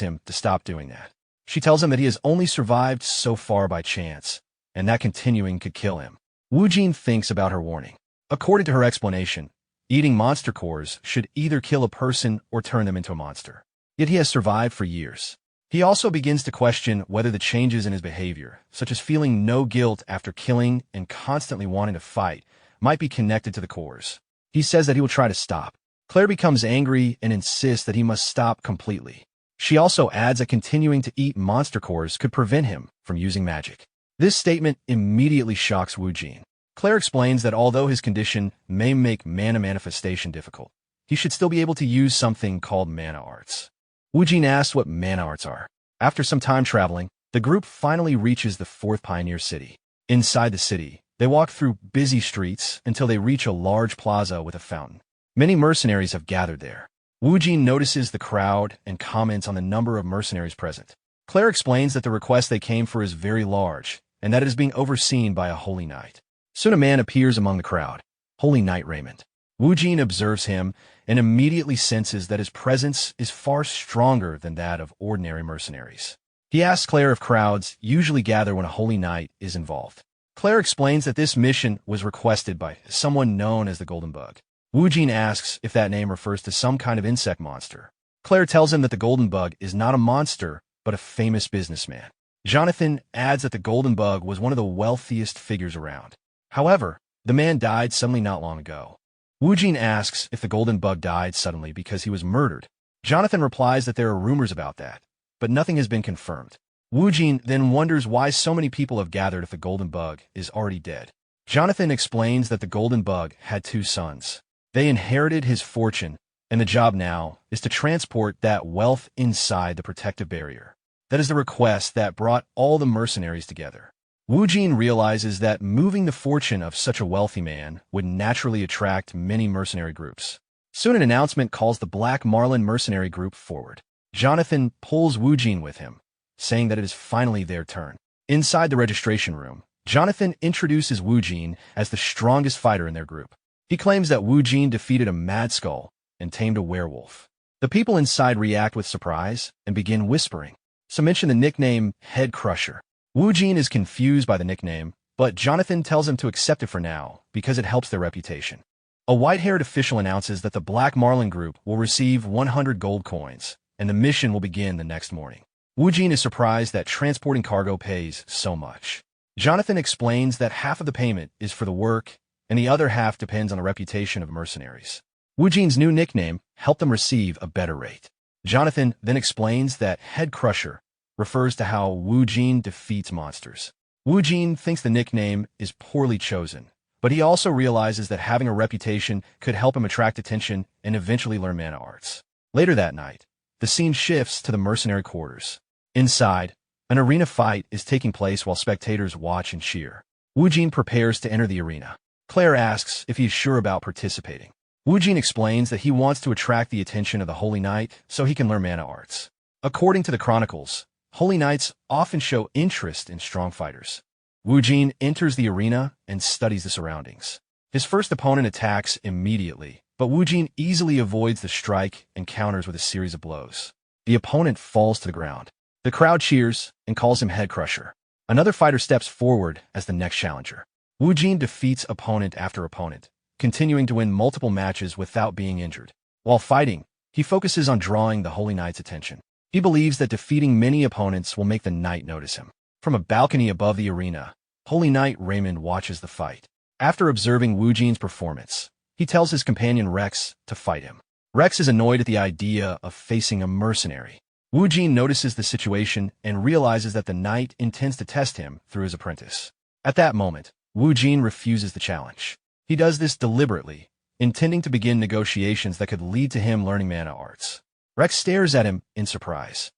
him to stop doing that. She tells him that he has only survived so far by chance, and that continuing could kill him. Wujin thinks about her warning. According to her explanation, eating monster cores should either kill a person or turn them into a monster. Yet he has survived for years. He also begins to question whether the changes in his behavior, such as feeling no guilt after killing and constantly wanting to fight, might be connected to the cores. He says that he will try to stop. Claire becomes angry and insists that he must stop completely. She also adds that continuing to eat monster cores could prevent him from using magic. This statement immediately shocks Wujin. Claire explains that although his condition may make mana manifestation difficult, he should still be able to use something called mana arts. Wujin asks what mana arts are. After some time traveling, the group finally reaches the fourth pioneer city. Inside the city, they walk through busy streets until they reach a large plaza with a fountain. Many mercenaries have gathered there. Wujin notices the crowd and comments on the number of mercenaries present. Claire explains that the request they came for is very large, and that it is being overseen by a holy knight. Soon a man appears among the crowd, Holy Knight Raymond. Wujin observes him and immediately senses that his presence is far stronger than that of ordinary mercenaries. He asks Claire if crowds usually gather when a holy knight is involved. Claire explains that this mission was requested by someone known as the Golden Bug. Wu Jin asks if that name refers to some kind of insect monster. Claire tells him that the Golden Bug is not a monster, but a famous businessman. Jonathan adds that the Golden Bug was one of the wealthiest figures around. However, the man died suddenly not long ago. Wu Jin asks if the Golden Bug died suddenly because he was murdered. Jonathan replies that there are rumors about that, but nothing has been confirmed. Wu Jin then wonders why so many people have gathered if the Golden Bug is already dead. Jonathan explains that the Golden Bug had 2 sons. They inherited his fortune, and the job now is to transport that wealth inside the protective barrier. That is the request that brought all the mercenaries together. Wu Jin realizes that moving the fortune of such a wealthy man would naturally attract many mercenary groups. Soon an announcement calls the Black Marlin mercenary group forward. Jonathan pulls Wu Jin with him, saying that it is finally their turn. Inside the registration room, Jonathan introduces Wu Jin as the strongest fighter in their group. He claims that Wu Jin defeated a mad skull and tamed a werewolf. The people inside react with surprise and begin whispering. Some mention the nickname Head Crusher. Wu Jin is confused by the nickname, but Jonathan tells him to accept it for now because it helps their reputation. A white-haired official announces that the Black Marlin group will receive 100 gold coins, and the mission will begin the next morning. Wu Jin is surprised that transporting cargo pays so much. Jonathan explains that half of the payment is for the work, and the other half depends on the reputation of mercenaries. Wu Jin's new nickname helped them receive a better rate. Jonathan then explains that Head Crusher refers to how Wu Jin defeats monsters. Wu Jin thinks the nickname is poorly chosen, but he also realizes that having a reputation could help him attract attention and eventually learn mana arts. Later that night, the scene shifts to the mercenary quarters. Inside, an arena fight is taking place while spectators watch and cheer. Wu Jin prepares to enter the arena. Claire asks if he is sure about participating. Wu Jin explains that he wants to attract the attention of the Holy Knight so he can learn mana arts. According to the chronicles, Holy Knights often show interest in strong fighters. Wu Jin enters the arena and studies the surroundings. His first opponent attacks immediately, but Wu Jin easily avoids the strike and counters with a series of blows. The opponent falls to the ground. The crowd cheers and calls him Head Crusher. Another fighter steps forward as the next challenger. Wu Jin defeats opponent after opponent, continuing to win multiple matches without being injured. While fighting, he focuses on drawing the Holy Knight's attention. He believes that defeating many opponents will make the Knight notice him. From a balcony above the arena, Holy Knight Raymond watches the fight. After observing Wu Jin's performance, he tells his companion Rex to fight him. Rex is annoyed at the idea of facing a mercenary. Wu Jin notices the situation and realizes that the Knight intends to test him through his apprentice. At that moment, Wu Jin refuses the challenge. He does this deliberately, intending to begin negotiations that could lead to him learning mana arts. Rex stares at him in surprise.